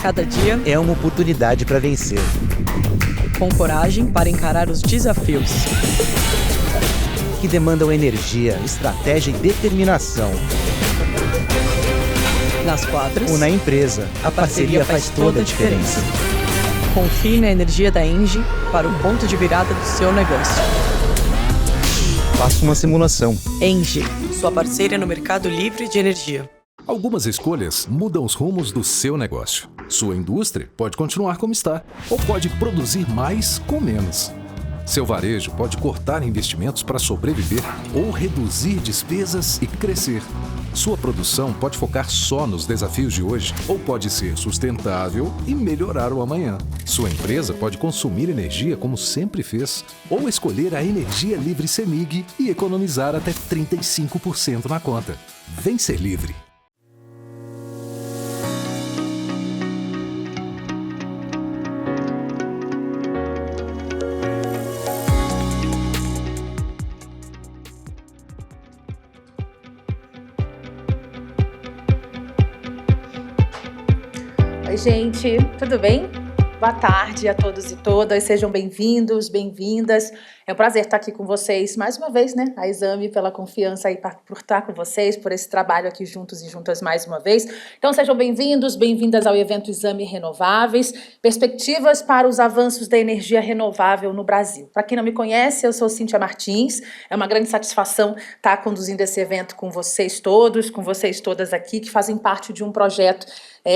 Cada dia é uma oportunidade para vencer. Com coragem para encarar os desafios Que demandam energia, estratégia e determinação. Nas Quatros Ou na empresa, a parceria faz toda a diferença. Confie na energia da Engie para o ponto de virada do seu negócio. Faça uma simulação. Engie, sua parceira no mercado livre de energia. Algumas escolhas mudam os rumos do seu negócio. Sua indústria pode continuar como está, ou pode produzir mais com menos. Seu varejo pode cortar investimentos para sobreviver ou reduzir despesas e crescer. Sua produção pode focar só nos desafios de hoje ou pode ser sustentável e melhorar o amanhã. Sua empresa pode consumir energia como sempre fez ou escolher a energia livre CEMIG e economizar até 35% na conta. Vem ser livre! Oi, gente, tudo bem? Boa tarde a todos e todas, sejam bem-vindos, bem-vindas. É um prazer estar aqui com vocês mais uma vez, né? A Exame pela confiança aí por estar com vocês, por esse trabalho aqui juntos e juntas mais uma vez. Então sejam bem-vindos, bem-vindas ao evento Exame Renováveis, perspectivas para os avanços da energia renovável no Brasil. Para quem não me conhece, eu sou Cíntia Martins, é uma grande satisfação estar conduzindo esse evento com vocês todos, com vocês todas aqui, que fazem parte de um projeto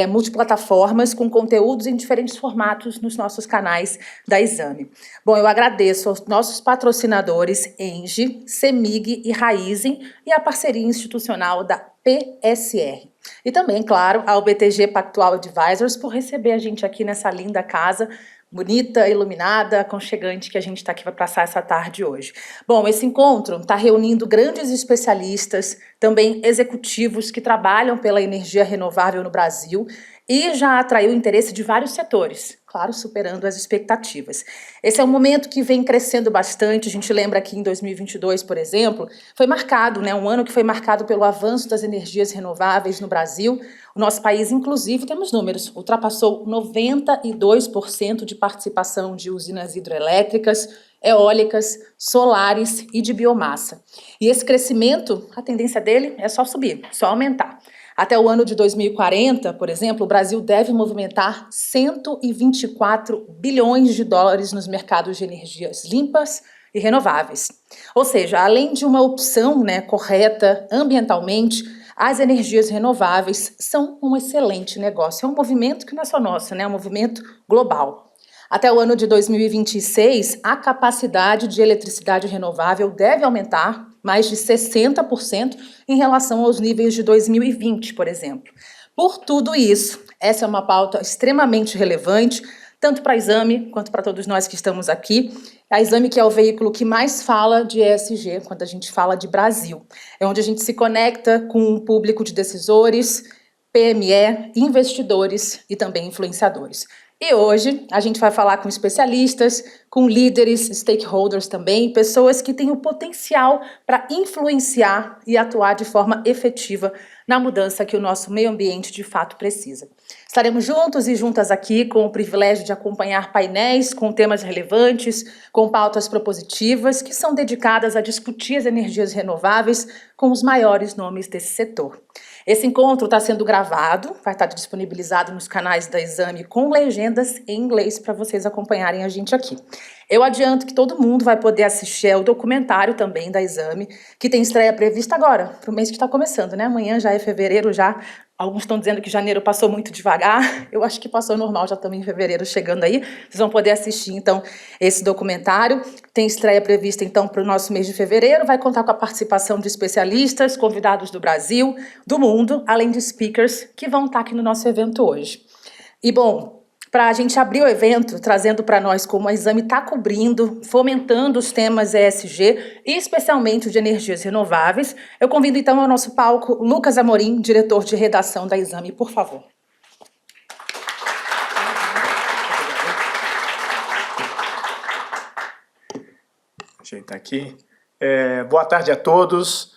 multiplataformas com conteúdos em diferentes formatos nos nossos canais da Exame. Bom, eu agradeço aos nossos patrocinadores Engie, CEMIG e Raizen e a parceria institucional da PSR. E também, claro, ao BTG Pactual Advisors por receber a gente aqui nessa linda casa, bonita, iluminada, aconchegante que a gente está aqui para passar essa tarde hoje. Bom, esse encontro está reunindo grandes especialistas, também executivos que trabalham pela energia renovável no Brasil e já atraiu o interesse de vários setores, claro, superando as expectativas. Esse é um momento que vem crescendo bastante. A gente lembra que em 2022, por exemplo, foi marcado, né, um ano que foi marcado pelo avanço das energias renováveis no Brasil. O nosso país, inclusive, temos números, ultrapassou 92% de participação de usinas hidrelétricas, eólicas, solares e de biomassa. E esse crescimento, a tendência dele é só subir, só aumentar. Até o ano de 2040, por exemplo, o Brasil deve movimentar 124 bilhões de dólares nos mercados de energias limpas e renováveis. Ou seja, além de uma opção, né, correta ambientalmente, as energias renováveis são um excelente negócio. É um movimento que não é só nosso, né? É um movimento global. Até o ano de 2026, a capacidade de eletricidade renovável deve aumentar mais de 60% em relação aos níveis de 2020, por exemplo. Por tudo isso, essa é uma pauta extremamente relevante, tanto para a Exame quanto para todos nós que estamos aqui. A Exame que é o veículo que mais fala de ESG quando a gente fala de Brasil. É onde a gente se conecta com um público de decisores, PME, investidores e também influenciadores. E hoje a gente vai falar com especialistas, com líderes, stakeholders também, pessoas que têm o potencial para influenciar e atuar de forma efetiva na mudança que o nosso meio ambiente de fato precisa. Estaremos juntos e juntas aqui com o privilégio de acompanhar painéis com temas relevantes, com pautas propositivas que são dedicadas a discutir as energias renováveis com os maiores nomes desse setor. Esse encontro está sendo gravado, vai estar disponibilizado nos canais da Exame com legendas em inglês para vocês acompanharem a gente aqui. Eu adianto que todo mundo vai poder assistir ao documentário também da Exame, que tem estreia prevista agora, para o mês que está começando, né? Amanhã já é fevereiro, já. Alguns estão dizendo que janeiro passou muito devagar, eu acho que passou normal, já estamos em fevereiro chegando aí. Vocês vão poder assistir, então, esse documentário. Tem estreia prevista, então, para o nosso mês de fevereiro. Vai contar com a participação de especialistas, convidados do Brasil, do mundo, além de speakers que vão estar aqui no nosso evento hoje. E, bom, para a gente abrir o evento, trazendo para nós como a Exame está cobrindo, fomentando os temas ESG, e especialmente de energias renováveis, eu convido então ao nosso palco Lucas Amorim, diretor de redação da Exame, por favor. Ajeitar aqui. Boa tarde a todos.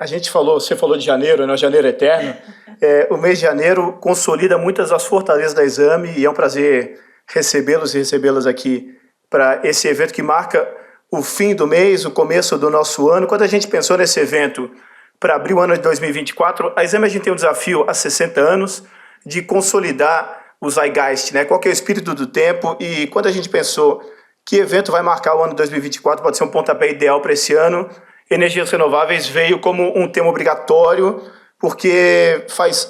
A gente falou, você falou de janeiro, né? Janeiro eterno. O mês de janeiro consolida muitas das fortalezas da Exame e é um prazer recebê-los e recebê-las aqui para esse evento que marca o fim do mês, o começo do nosso ano. Quando a gente pensou nesse evento para abrir o ano de 2024, a Exame a gente tem um desafio há 60 anos de consolidar o Zeitgeist, né? Qual que é o espírito do tempo, e quando a gente pensou que evento vai marcar o ano de 2024, pode ser um pontapé ideal para esse ano, energias renováveis veio como um tema obrigatório, porque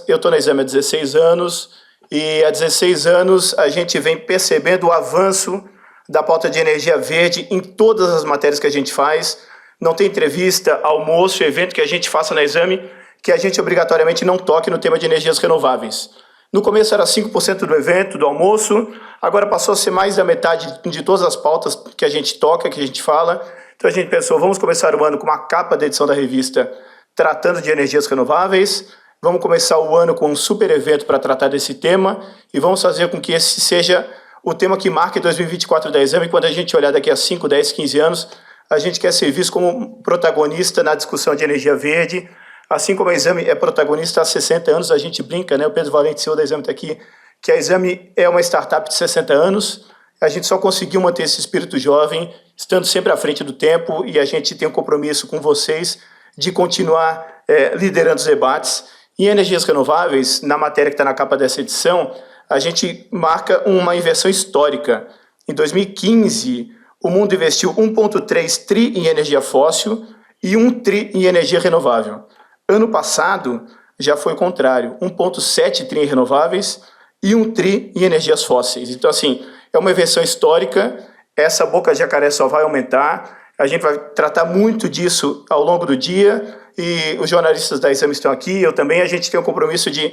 eu estou na Exame há 16 anos, e há 16 anos a gente vem percebendo o avanço da pauta de energia verde em todas as matérias que a gente faz. Não tem entrevista, almoço, evento que a gente faça na Exame que a gente obrigatoriamente não toque no tema de energias renováveis. No começo era 5% do evento, do almoço, agora passou a ser mais da metade de todas as pautas que a gente toca, que a gente fala. Então a gente pensou, vamos começar o ano com uma capa da edição da revista tratando de energias renováveis, vamos começar o ano com um super evento para tratar desse tema e vamos fazer com que esse seja o tema que marque 2024 da Exame. Quando a gente olhar daqui a 5, 10, 15 anos, a gente quer ser visto como protagonista na discussão de energia verde, assim como a Exame é protagonista há 60 anos. A gente brinca, né? O Pedro Valente, CEO da Exame, está aqui, que a Exame é uma startup de 60 anos. A gente só conseguiu manter esse espírito jovem, estando sempre à frente do tempo, e a gente tem um compromisso com vocês de continuar liderando os debates. Em energias renováveis, na matéria que está na capa dessa edição, a gente marca uma inversão histórica. Em 2015, o mundo investiu 1,3 tri em energia fóssil e 1 tri em energia renovável. Ano passado, já foi o contrário, 1,7 tri em renováveis e 1 tri em energias fósseis. Então, assim, é uma inversão histórica, essa boca de jacaré só vai aumentar, a gente vai tratar muito disso ao longo do dia, e os jornalistas da Exame estão aqui, eu também. A gente tem o compromisso de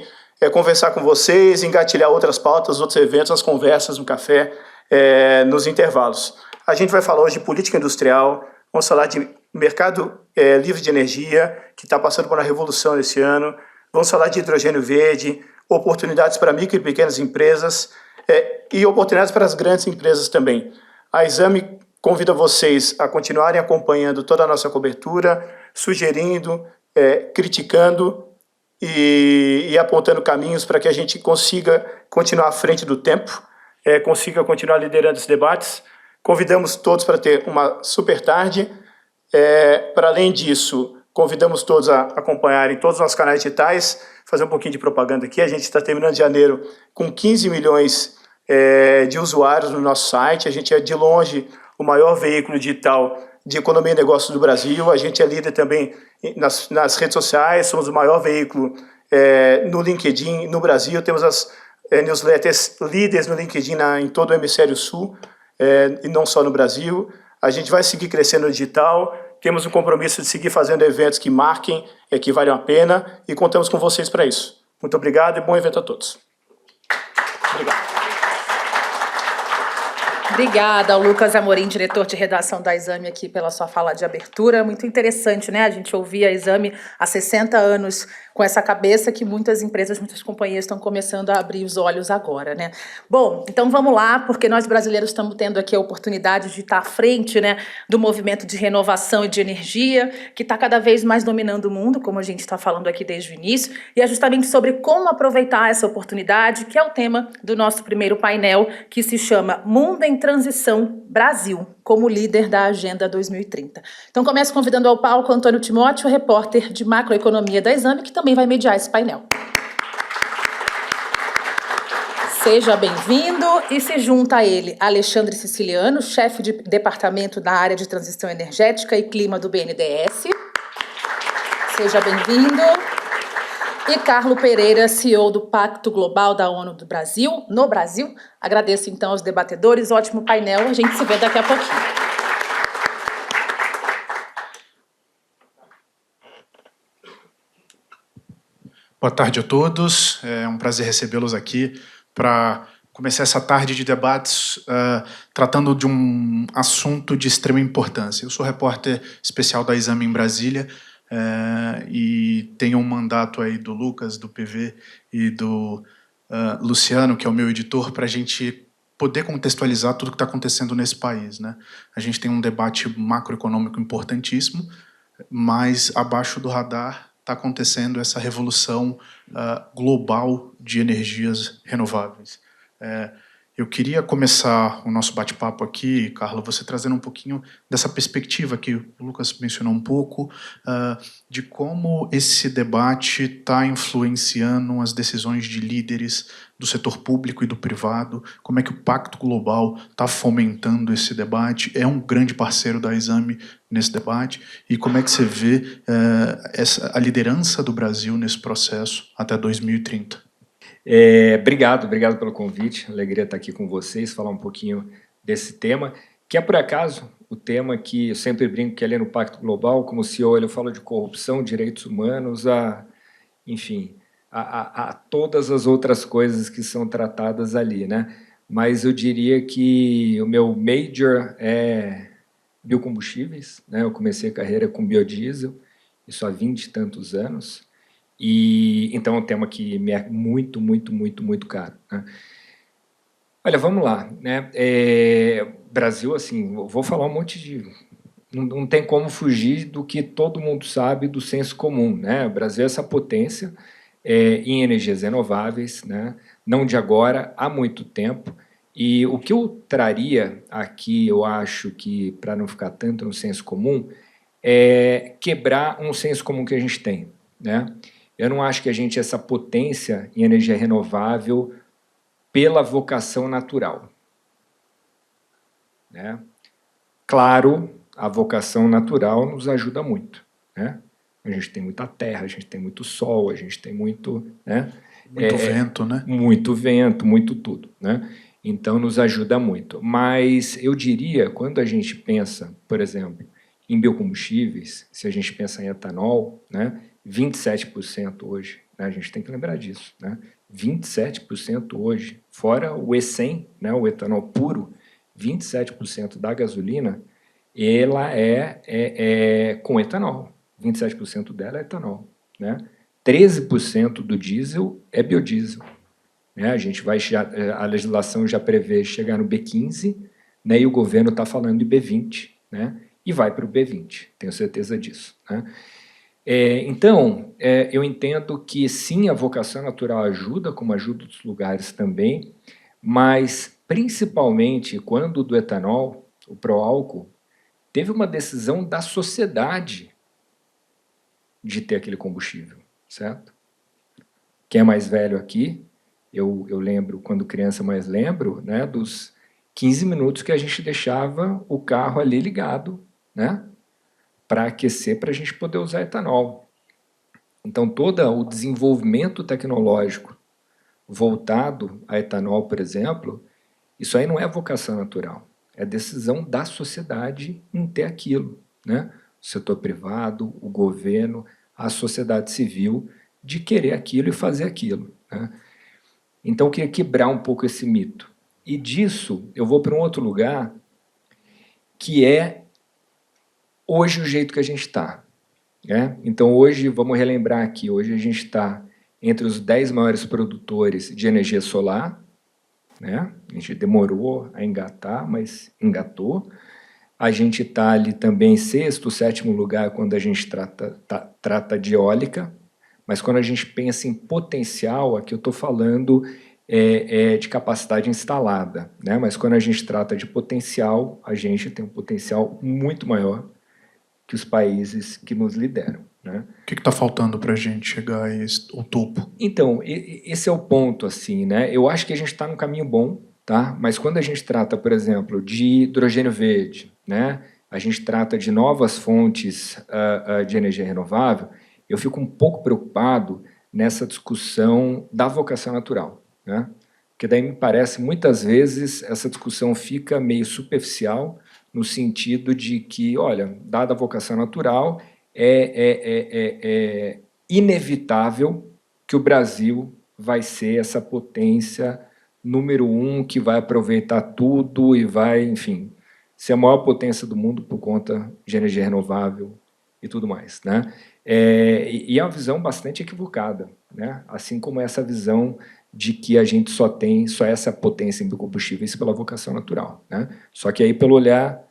conversar com vocês, engatilhar outras pautas, outros eventos, as conversas no café, nos intervalos. A gente vai falar hoje de política industrial, vamos falar de mercado livre de energia, que está passando por uma revolução esse ano, vamos falar de hidrogênio verde, oportunidades para micro e pequenas empresas e oportunidades para as grandes empresas também. A Exame convida vocês a continuarem acompanhando toda a nossa cobertura, sugerindo, criticando e apontando caminhos para que a gente consiga continuar à frente do tempo, consiga continuar liderando esses debates. Convidamos todos para ter uma super tarde. Para além disso, convidamos todos a acompanharem todos os nossos canais digitais, fazer um pouquinho de propaganda aqui. A gente está terminando janeiro com 15 milhões de usuários no nosso site. A gente é, de longe, o maior veículo digital de economia e negócios do Brasil. A gente é líder também nas redes sociais, somos o maior veículo no LinkedIn no Brasil. Temos as newsletters líderes no LinkedIn em todo o hemisfério sul, e não só no Brasil. A gente vai seguir crescendo no digital, temos um compromisso de seguir fazendo eventos que marquem, que valham a pena, e contamos com vocês para isso. Muito obrigado e bom evento a todos. Obrigado. Obrigada ao Lucas Amorim, diretor de redação da Exame, aqui pela sua fala de abertura. Muito interessante, né? A gente ouvia a Exame há 60 anos com essa cabeça que muitas empresas, muitas companhias estão começando a abrir os olhos agora, né? Bom, então vamos lá, porque nós brasileiros estamos tendo aqui a oportunidade de estar à frente, né, do movimento de renovação e de energia, que está cada vez mais dominando o mundo, como a gente está falando aqui desde o início, e é justamente sobre como aproveitar essa oportunidade, que é o tema do nosso primeiro painel, que se chama Mundo em Transição Brasil, como líder da Agenda 2030. Então começo convidando ao palco Antônio Timóteo, repórter de macroeconomia da Exame, que também vai mediar esse painel. Seja bem-vindo, e se junta a ele Alexandre Siciliano, chefe de departamento da área de transição energética e clima do BNDES. Seja bem-vindo. E Carlo Pereira, CEO do Pacto Global da ONU do Brasil, no Brasil. Agradeço então aos debatedores, ótimo painel, a gente se vê daqui a pouquinho. Boa tarde a todos, é um prazer recebê-los aqui para começar essa tarde de debates tratando de um assunto de extrema importância. Eu sou repórter especial da Exame em Brasília, e tenho um mandato aí do Lucas, do PV e do Luciano, que é o meu editor, para a gente poder contextualizar tudo o que está acontecendo nesse país, né? A gente tem um debate macroeconômico importantíssimo, mas abaixo do radar está acontecendo essa revolução global de energias renováveis. Eu queria começar o nosso bate-papo aqui, Carla, você trazendo um pouquinho dessa perspectiva que o Lucas mencionou um pouco, de como esse debate está influenciando as decisões de líderes do setor público e do privado, como é que o Pacto Global está fomentando esse debate, é um grande parceiro da Exame nesse debate, e como é que você vê a liderança do Brasil nesse processo até 2030? Obrigado pelo convite. Alegria estar aqui com vocês, falar um pouquinho desse tema, que é, por acaso, o tema que eu sempre brinco que ali no Pacto Global, como CEO, eu falo de corrupção, direitos humanos, enfim, a todas as outras coisas que são tratadas ali, né? Mas eu diria que o meu major é biocombustíveis, né? Eu comecei a carreira com biodiesel, isso há 20 e tantos anos, e então é um tema que me é muito caro, né? Olha, vamos lá, né? Brasil, assim, vou falar um monte de... Não tem como fugir do que todo mundo sabe do senso comum, né? O Brasil é essa potência em energias renováveis, né? Não de agora, há muito tempo. E o que eu traria aqui, eu acho que, para não ficar tanto no senso comum, é quebrar um senso comum que a gente tem, né? Eu não acho que a gente é essa potência em energia renovável pela vocação natural, né? Claro, a vocação natural nos ajuda muito, né? A gente tem muita terra, a gente tem muito sol, a gente tem muito, né? Muito vento, né? Muito vento, muito tudo, né? Então, nos ajuda muito. Mas eu diria, quando a gente pensa, por exemplo, em biocombustíveis, se a gente pensa em etanol, né? 27% hoje, né? A gente tem que lembrar disso, né? 27% hoje, fora o E100, né? O etanol puro, 27% da gasolina, ela é com etanol. 27% dela é etanol, né? 13% do diesel é biodiesel, né? A legislação já prevê chegar no B15, né? E o governo está falando de B20, né? E vai para o B20, tenho certeza disso, né? Então, eu entendo que sim, a vocação natural ajuda, como ajuda outros lugares também, mas principalmente quando do etanol, o pró-álcool, teve uma decisão da sociedade de ter aquele combustível, certo? Quem é mais velho aqui, eu lembro, quando criança, mais lembro, né, dos 15 minutos que a gente deixava o carro ali ligado, né, para aquecer, para a gente poder usar etanol. Então, todo o desenvolvimento tecnológico voltado a etanol, por exemplo, isso aí não é vocação natural, é decisão da sociedade em ter aquilo, né? O setor privado, o governo, a sociedade civil, de querer aquilo e fazer aquilo, né? Então, eu queria quebrar um pouco esse mito. E disso, eu vou para um outro lugar, que é hoje o jeito que a gente está, né? Então, hoje, vamos relembrar aqui, hoje a gente está entre os 10 maiores produtores de energia solar, né? A gente demorou a engatar, mas engatou. A gente está ali também em sexto, sétimo lugar quando a gente trata de eólica, mas quando a gente pensa em potencial, aqui eu estou falando de capacidade instalada, né? Mas quando a gente trata de potencial, a gente tem um potencial muito maior que os países que nos lideram, né? O que está faltando para a gente chegar ao topo? Então, esse é o ponto, assim, né? Eu acho que a gente está num caminho bom, tá? Mas quando a gente trata, por exemplo, de hidrogênio verde, né? A gente trata de novas fontes de energia renovável, eu fico um pouco preocupado nessa discussão da vocação natural, né? Porque daí me parece, muitas vezes, essa discussão fica meio superficial, no sentido de que, olha, dada a vocação natural, é inevitável que o Brasil vai ser essa potência número 1 que vai aproveitar tudo e vai, enfim, ser a maior potência do mundo por conta de energia renovável e tudo mais, né? E é uma visão bastante equivocada, né? Assim como essa visão de que a gente só é essa potência em biocombustíveis pela vocação natural, né? Só que aí pelo olhar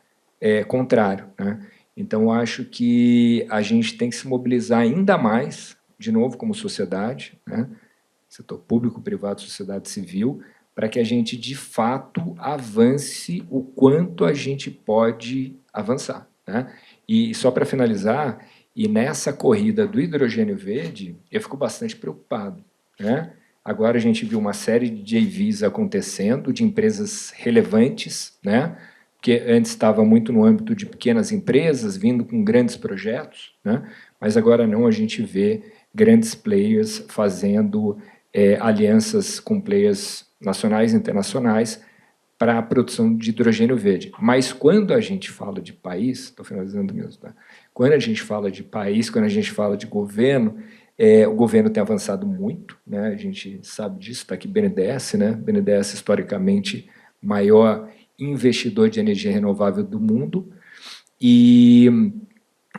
contrário, né? Então, eu acho que a gente tem que se mobilizar ainda mais, de novo, como sociedade, né? Setor público, privado, sociedade civil, para que a gente, de fato, avance o quanto a gente pode avançar, né? E só para finalizar, e nessa corrida do hidrogênio verde, eu fico bastante preocupado, né? Agora a gente viu uma série de JVs acontecendo, de empresas relevantes, né? Que antes estava muito no âmbito de pequenas empresas, vindo com grandes projetos, né? Mas agora não, a gente vê grandes players fazendo alianças com players nacionais e internacionais para a produção de hidrogênio verde. Mas quando a gente fala de país, estou finalizando mesmo, tá? Quando a gente fala de país, quando a gente fala de governo, o governo tem avançado muito, né? A gente sabe disso, está aqui BNDES, né? BNDES, historicamente, maior investidor de energia renovável do mundo,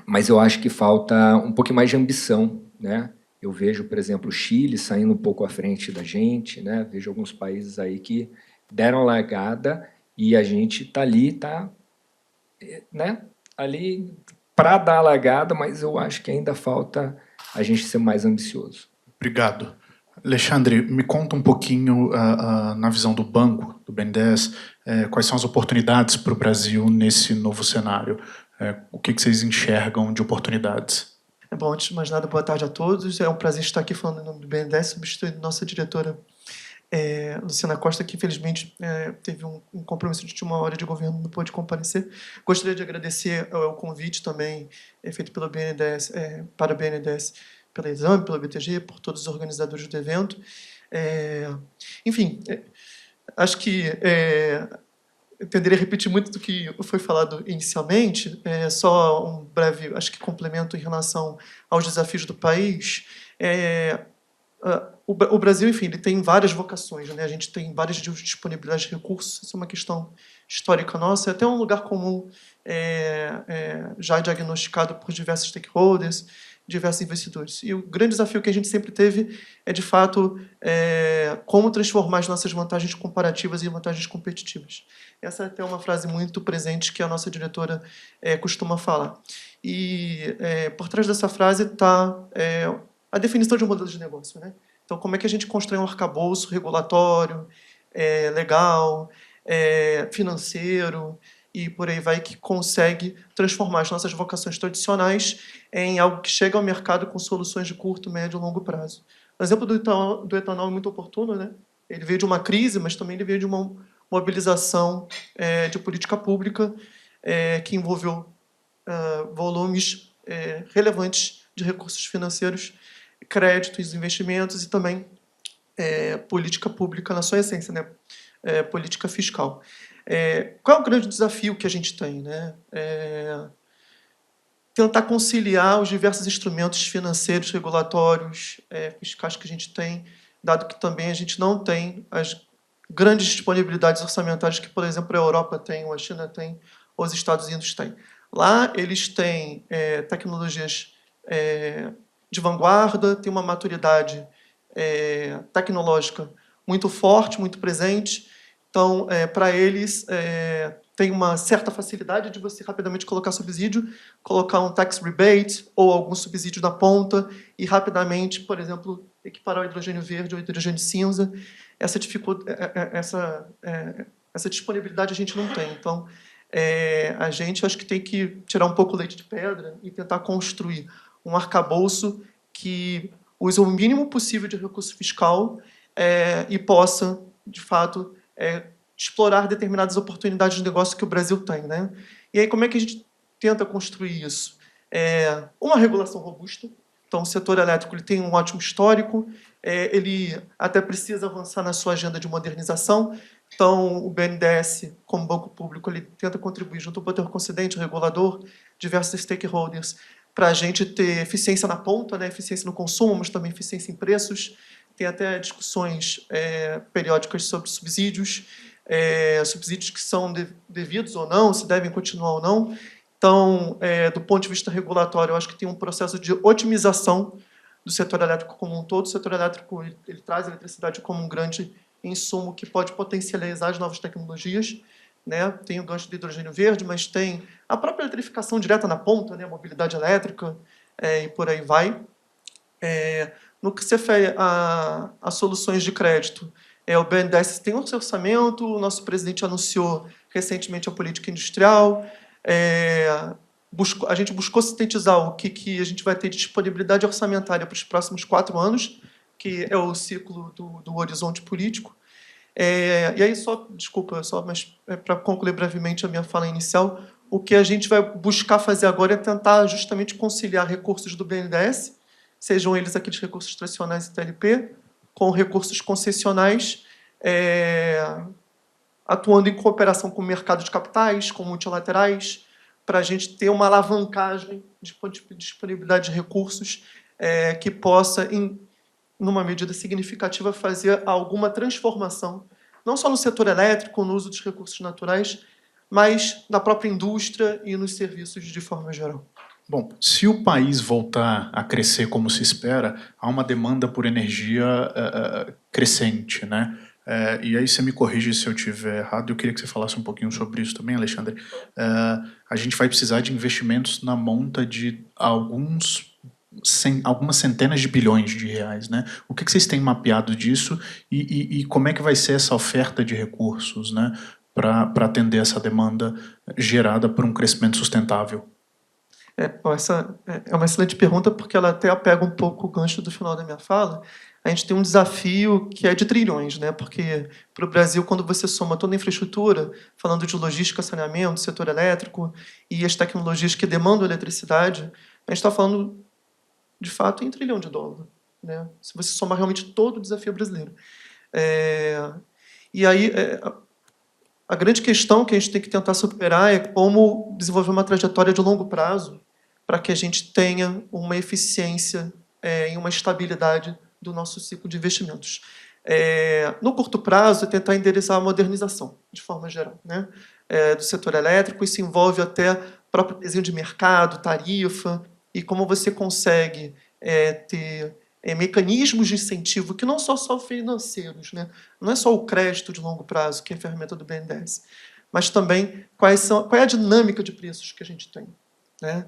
mas eu acho que falta um pouquinho mais de ambição, né? Eu vejo, por exemplo, o Chile saindo um pouco à frente da gente, né? Vejo alguns países aí que deram a largada e a gente está ali, né? Ali para dar a largada, mas eu acho que ainda falta a gente ser mais ambicioso. Obrigado. Alexandre, me conta um pouquinho, na visão do banco, do BNDES, quais são as oportunidades para o Brasil nesse novo cenário? O que vocês enxergam de oportunidades? Bom, antes de mais nada, boa tarde a todos. É um prazer estar aqui falando em nome do BNDES, substituindo nossa diretora Luciana Costa, que infelizmente teve um compromisso de última hora de governo, não pôde comparecer. Gostaria de agradecer o convite também feito pelo BNDES, para o BNDES, pela Exame, pela BTG, por todos os organizadores do evento. Enfim, acho que eu tenderia a repetir muito do que foi falado inicialmente, só um breve, acho que complemento em relação aos desafios do país. O Brasil, enfim, ele tem várias vocações, né? A gente tem várias disponibilidades de recursos, isso é uma questão histórica nossa, é até um lugar comum já diagnosticado por diversos stakeholders, diversos investidores. E o grande desafio que a gente sempre teve é, de fato, como transformar as nossas vantagens comparativas em vantagens competitivas. Essa é até uma frase muito presente que a nossa diretora costuma falar. E por trás dessa frase está a definição de um modelo de negócio, né? Então, como é que a gente constrói um arcabouço regulatório, legal, financeiro, e por aí vai, que consegue transformar as nossas vocações tradicionais em algo que chega ao mercado com soluções de curto, médio e longo prazo. O exemplo do etanol é muito oportuno, né? Ele veio de uma crise, mas também ele veio de uma mobilização de política pública que envolveu volumes relevantes de recursos financeiros, créditos, investimentos e também política pública na sua essência, né? Política fiscal. Qual é o grande desafio que a gente tem, né? Tentar conciliar os diversos instrumentos financeiros, regulatórios, fiscais que a gente tem, dado que também a gente não tem as grandes disponibilidades orçamentárias que, por exemplo, a Europa tem, ou a China tem, ou os Estados Unidos têm. Lá eles têm tecnologias de vanguarda, têm uma maturidade tecnológica muito forte, muito presente. Então, para eles, tem uma certa facilidade de você rapidamente colocar subsídio, colocar um tax rebate ou algum subsídio na ponta e rapidamente, por exemplo, equiparar o hidrogênio verde ou o hidrogênio cinza. Essa disponibilidade a gente não tem. Então, a gente acho que tem que tirar um pouco o leite de pedra e tentar construir um arcabouço que use o mínimo possível de recurso fiscal e possa, de fato, explorar determinadas oportunidades de negócio que o Brasil tem, né? E aí, como é que a gente tenta construir isso? Uma regulação robusta. Então, o setor elétrico ele tem um ótimo histórico, ele até precisa avançar na sua agenda de modernização. Então, o BNDES, como banco público, ele tenta contribuir junto ao poder concedente, regulador, diversos stakeholders, para a gente ter eficiência na ponta, né? Eficiência no consumo, mas também eficiência em preços. Tem até discussões periódicas sobre subsídios, subsídios que são devidos ou não, se devem continuar ou não. Então, do ponto de vista regulatório, eu acho que tem um processo de otimização do setor elétrico como um todo. O setor elétrico ele traz a eletricidade como um grande insumo que pode potencializar as novas tecnologias. né? Tem o gancho do hidrogênio verde, mas tem a própria eletrificação direta na ponta, né? Mobilidade elétrica, e por aí vai. No que se refere a soluções de crédito, o BNDES tem um orçamento, o nosso presidente anunciou recentemente a política industrial, a gente buscou sintetizar o que a gente vai ter de disponibilidade orçamentária para os próximos 4 anos, que é o ciclo do horizonte político. E aí, mas para concluir brevemente a minha fala inicial, o que a gente vai buscar fazer agora é tentar justamente conciliar recursos do BNDES, sejam eles aqueles recursos tradicionais e TLP, com recursos concessionais, atuando em cooperação com o mercado de capitais, com multilaterais, para a gente ter uma alavancagem de disponibilidade de recursos que possa, numa medida significativa, fazer alguma transformação, não só no setor elétrico, no uso dos recursos naturais, mas na própria indústria e nos serviços de forma geral. Bom, se o país voltar a crescer como se espera, há uma demanda por energia crescente, né? E aí você me corrige se eu estiver errado, eu queria que você falasse um pouquinho sobre isso também, Alexandre. A gente vai precisar de investimentos na monta de algumas centenas de bilhões de reais, né? O que vocês têm mapeado disso e como é que vai ser essa oferta de recursos, né, para atender essa demanda gerada por um crescimento sustentável? Essa é uma excelente pergunta, porque ela até pega um pouco o gancho do final da minha fala. A gente tem um desafio que é de trilhões, né? Porque para o Brasil, quando você soma toda a infraestrutura, falando de logística, saneamento, setor elétrico e as tecnologias que demandam eletricidade, a gente está falando, de fato, em $1 trilhão, né? Se você somar realmente todo o desafio brasileiro. E aí, a grande questão que a gente tem que tentar superar é como desenvolver uma trajetória de longo prazo para que a gente tenha uma eficiência e uma estabilidade do nosso ciclo de investimentos. No curto prazo, é tentar endereçar a modernização, de forma geral, né, do setor elétrico. Isso envolve até próprio desenho de mercado, tarifa, e como você consegue ter mecanismos de incentivo que não são só financeiros, né? Não é só o crédito de longo prazo, que é a ferramenta do BNDES, mas também qual é a dinâmica de preços que a gente tem, né?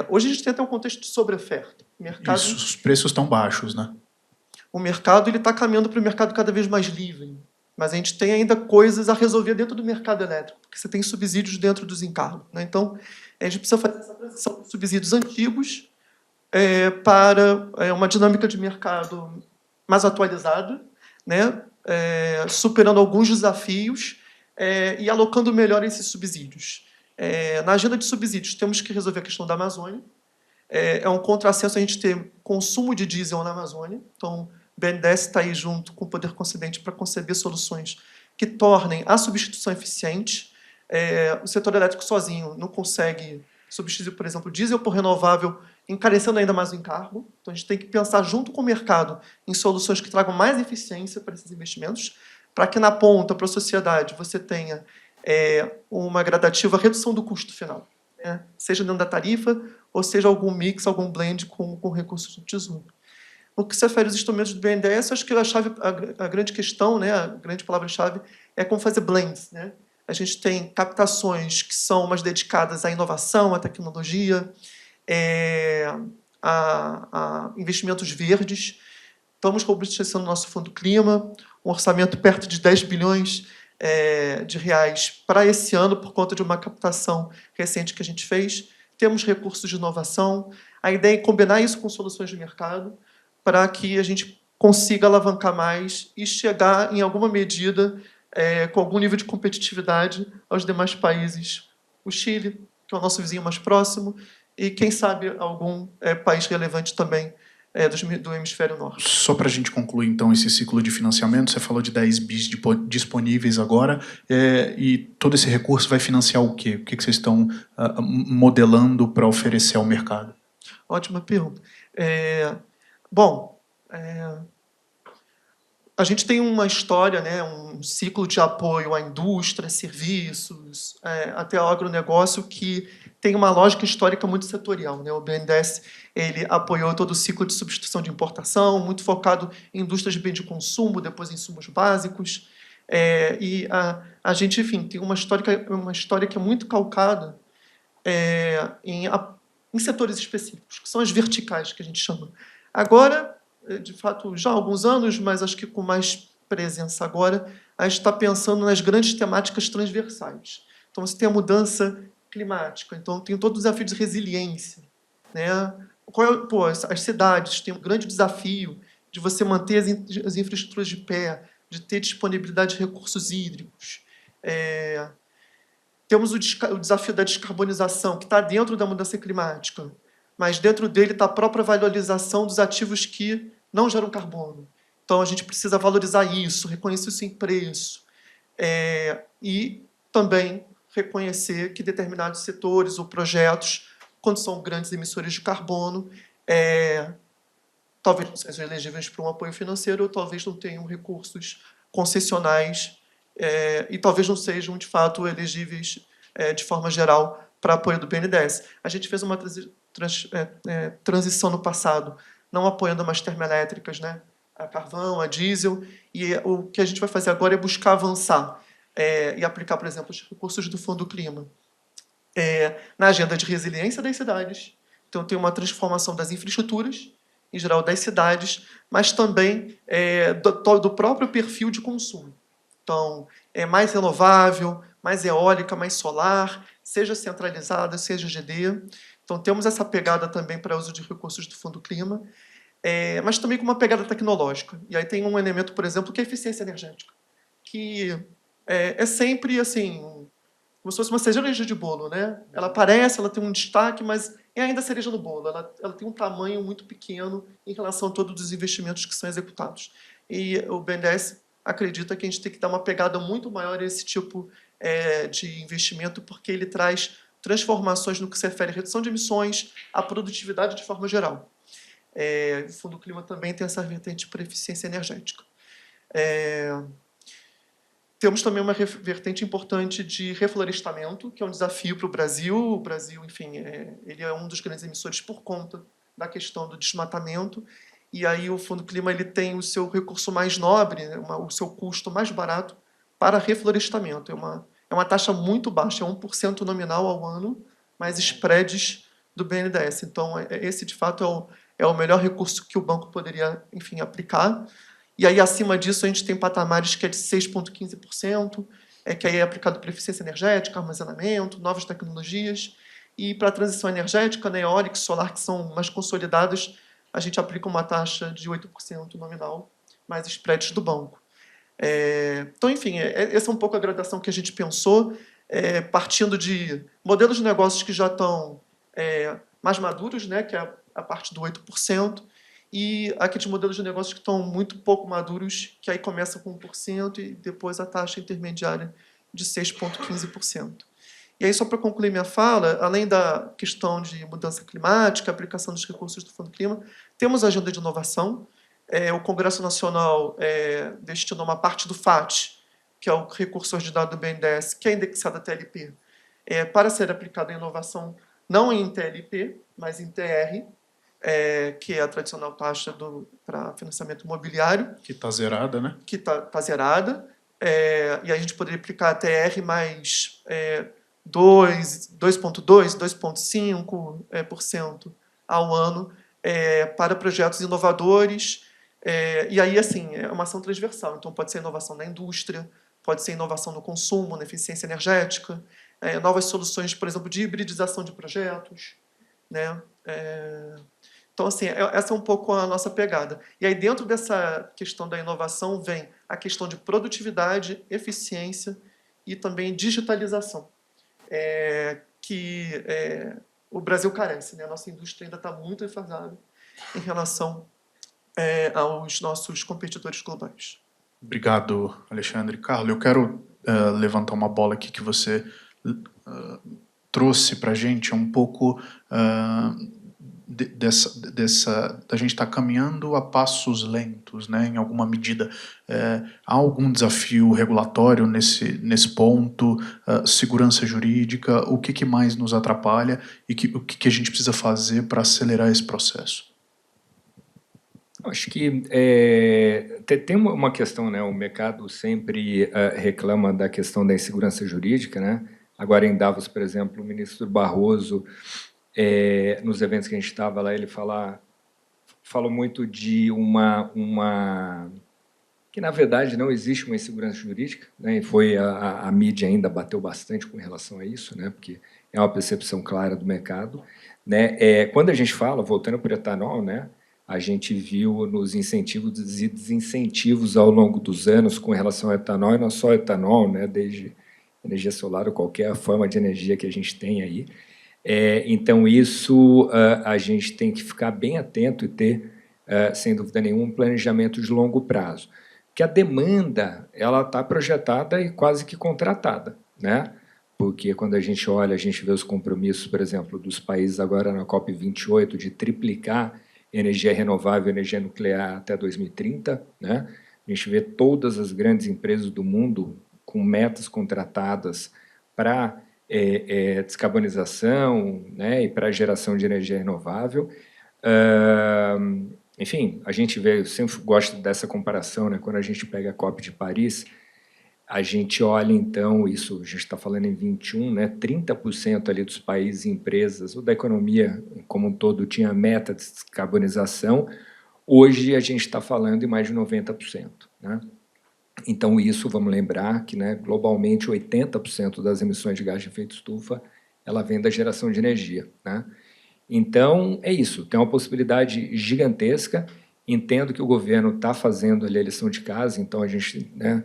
Hoje a gente tem até um contexto de sobre-oferta. Isso, os preços estão baixos, né? O mercado está caminhando para o mercado cada vez mais livre, mas a gente tem ainda coisas a resolver dentro do mercado elétrico, porque você tem subsídios dentro dos encargos, né? Então, a gente precisa fazer essa transição de subsídios antigos para uma dinâmica de mercado mais atualizada, né? Superando alguns desafios e alocando melhor esses subsídios. Na agenda de subsídios, temos que resolver a questão da Amazônia. É um contrassenso a gente ter consumo de diesel na Amazônia. Então, o BNDES está aí junto com o Poder Concedente para conceber soluções que tornem a substituição eficiente. O setor elétrico sozinho não consegue substituir, por exemplo, diesel por renovável, encarecendo ainda mais o encargo. Então, a gente tem que pensar junto com o mercado em soluções que tragam mais eficiência para esses investimentos, para que na ponta, para a sociedade, você tenha uma gradativa redução do custo final, né? Seja dentro da tarifa, ou seja algum mix, algum blend com recursos do Tesouro. No que se refere aos instrumentos do BNDES, acho que a grande questão, né, a grande palavra-chave, é como fazer blends, né? A gente tem captações que são mais dedicadas à inovação, à tecnologia, a investimentos verdes. Estamos robustecendo o nosso Fundo Clima, um orçamento perto de 10 bilhões de reais para esse ano, por conta de uma captação recente que a gente fez. Temos recursos de inovação. A ideia é combinar isso com soluções de mercado para que a gente consiga alavancar mais e chegar, em alguma medida, com algum nível de competitividade aos demais países. O Chile, que é o nosso vizinho mais próximo, e, quem sabe, algum país relevante também do hemisfério norte. Só para a gente concluir, então, esse ciclo de financiamento, você falou de 10 bis disponíveis agora, e todo esse recurso vai financiar o quê? O que vocês estão modelando para oferecer ao mercado? Ótima pergunta. A gente tem uma história, né, um ciclo de apoio à indústria, serviços, até ao agronegócio, que tem uma lógica histórica muito setorial, né? O BNDES ele apoiou todo o ciclo de substituição de importação, muito focado em indústrias de bem de consumo, depois em insumos básicos. E a a gente, enfim, tem uma história que é muito calcada em setores específicos, que são as verticais, que a gente chama. Agora, de fato, já há alguns anos, mas acho que com mais presença agora, a gente está pensando nas grandes temáticas transversais. Então, você tem a mudança climática, então tem todo o desafio de resiliência, né? As cidades têm um grande desafio de você manter as infraestruturas de pé, de ter disponibilidade de recursos hídricos. Temos o desafio da descarbonização, que está dentro da mudança climática, mas dentro dele está a própria valorização dos ativos que não geram carbono. Então, a gente precisa valorizar isso, reconhecer isso em preço, e também reconhecer que determinados setores ou projetos, quando são grandes emissores de carbono, talvez não sejam elegíveis para um apoio financeiro, ou talvez não tenham recursos concessionais, e talvez não sejam, de fato, elegíveis de forma geral para apoio do BNDES. A gente fez uma transição no passado, não apoiando mais termoelétricas, né? A carvão, a diesel, e o que a gente vai fazer agora é buscar avançar e aplicar, por exemplo, os recursos do Fundo Clima na agenda de resiliência das cidades. Então, tem uma transformação das infraestruturas, em geral das cidades, mas também do próprio perfil de consumo. Então, é mais renovável, mais eólica, mais solar, seja centralizada, seja GD. Então, temos essa pegada também para uso de recursos do Fundo Clima, mas também com uma pegada tecnológica. E aí tem um elemento, por exemplo, que é a eficiência energética, que é sempre assim, como se fosse uma cereja de bolo, né? Ela aparece, ela tem um destaque, mas é ainda cereja no bolo. Ela tem um tamanho muito pequeno em relação a todos os investimentos que são executados. E o BNDES acredita que a gente tem que dar uma pegada muito maior a esse tipo de investimento, porque ele traz transformações no que se refere à redução de emissões, à produtividade de forma geral. O Fundo Clima também tem essa vertente para eficiência energética. Temos também uma vertente importante de reflorestamento, que é um desafio para o Brasil. O Brasil, enfim, ele é um dos grandes emissores por conta da questão do desmatamento. E aí o Fundo Clima ele tem o seu recurso mais nobre, né, o seu custo mais barato para reflorestamento. É uma taxa muito baixa, é 1% nominal ao ano, mais spreads do BNDES. Então, esse, de fato, é o melhor recurso que o banco poderia, enfim, aplicar. E aí, acima disso, a gente tem patamares que é de 6,15%, que aí é aplicado para eficiência energética, armazenamento, novas tecnologias. E para a transição energética, né, eólica e solar, que são mais consolidadas, a gente aplica uma taxa de 8% nominal, mais spreads do banco. Então, enfim, essa é um pouco a gradação que a gente pensou, partindo de modelos de negócios que já estão mais maduros, né, que é a parte do 8%, e aqueles modelos de negócios que estão muito pouco maduros, que aí começa com 1% e depois a taxa intermediária de 6,15%. E aí, só para concluir minha fala, além da questão de mudança climática, aplicação dos recursos do Fundo Clima, temos a agenda de inovação. O Congresso Nacional destinou uma parte do FAT, que é o recurso ordinário do BNDES, que é indexado a TLP, para ser aplicado em inovação, não em TLP, mas em TR, que é a tradicional taxa para financiamento imobiliário. Que está zerada, né? Que está zerada. E a gente poderia aplicar a TR mais 2,2%, 2,5% ao ano para projetos inovadores. E aí, assim, é uma ação transversal. Então, pode ser inovação na indústria, pode ser inovação no consumo, na eficiência energética, novas soluções, por exemplo, de hibridização de projetos, né? Então, assim, essa é um pouco a nossa pegada. E aí, dentro dessa questão da inovação, vem a questão de produtividade, eficiência e também digitalização, que o Brasil carece, né? A nossa indústria ainda está muito defasada em relação aos nossos competidores globais. Obrigado, Alexandre. Carlos, eu quero levantar uma bola aqui que você trouxe para a gente um pouco da gente estar caminhando a passos lentos, né, em alguma medida. Há algum desafio regulatório nesse ponto? Segurança jurídica? O que mais nos atrapalha e o que a gente precisa fazer para acelerar esse processo? Acho que tem uma questão, né? O mercado sempre reclama da questão da insegurança jurídica, né? Agora, em Davos, por exemplo, o ministro Barroso, nos eventos que a gente estava lá, ele falou muito de que, na verdade, não existe uma insegurança jurídica, né? E foi a mídia ainda bateu bastante com relação a isso, né? Porque é uma percepção clara do mercado, né? Quando a gente fala, voltando para o etanol, né? A gente viu nos incentivos e desincentivos ao longo dos anos com relação ao etanol, e não só etanol, né? Desde energia solar ou qualquer forma de energia que a gente tem aí. Então, isso a gente tem que ficar bem atento e ter, sem dúvida nenhuma, um planejamento de longo prazo. Porque a demanda ela está projetada e quase que contratada, né? Porque quando a gente olha, a gente vê os compromissos, por exemplo, dos países agora na COP28 de triplicar energia renovável, energia nuclear até 2030, né? A gente vê todas as grandes empresas do mundo com metas contratadas para descarbonização, né? E para geração de energia renovável. Enfim, a gente vê, eu sempre gosto dessa comparação, né? Quando a gente pega a COP de Paris, a gente olha, então, isso, a gente está falando em 21, né? 30% ali dos países e empresas, ou da economia como um todo, tinha meta de descarbonização. Hoje, a gente está falando em mais de 90%, né? Então, isso, vamos lembrar que, né, globalmente, 80% das emissões de gás de efeito estufa ela vem da geração de energia, né? Então, é isso, tem uma possibilidade gigantesca. Entendo que o governo está fazendo ali a lição de casa, então a gente, né,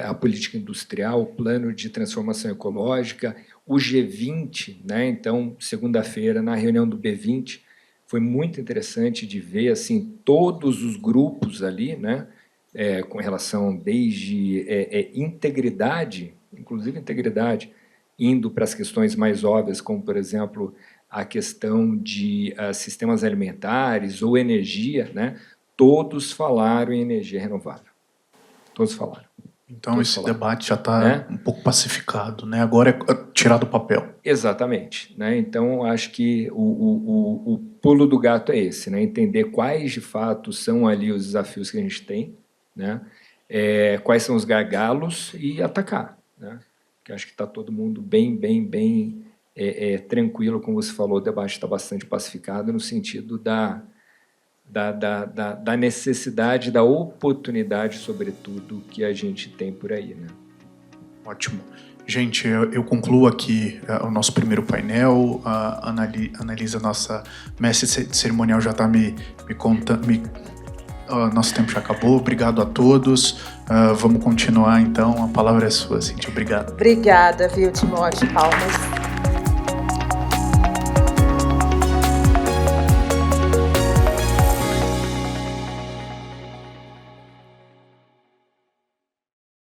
a política industrial, o plano de transformação ecológica, o G20, né? Então, segunda-feira, na reunião do B20, foi muito interessante de ver assim todos os grupos ali, né? Com relação desde integridade, inclusive integridade, indo para as questões mais óbvias, como, por exemplo, a questão de sistemas alimentares ou energia, né? Todos falaram em energia renovável. Todos falaram. Então, esse debate já está um pouco pacificado, né? Agora é tirar do papel. Exatamente, né? Então, acho que o pulo do gato é esse, né? Entender quais, de fato, são ali os desafios que a gente tem, né? Quais são os gargalos e atacar, né? Porque acho que está todo mundo bem tranquilo, como você falou, o debate está bastante pacificado no sentido da necessidade, da oportunidade, sobretudo, que a gente tem por aí, né? Ótimo. Gente, eu concluo aqui o nosso primeiro painel. A Analisa, nossa mestre de cerimonial, já está me contando. Nosso tempo já acabou. Obrigado a todos. Vamos continuar, então. A palavra é sua, Cíntia. Obrigado. Obrigada, viu, Timóteo? Palmas.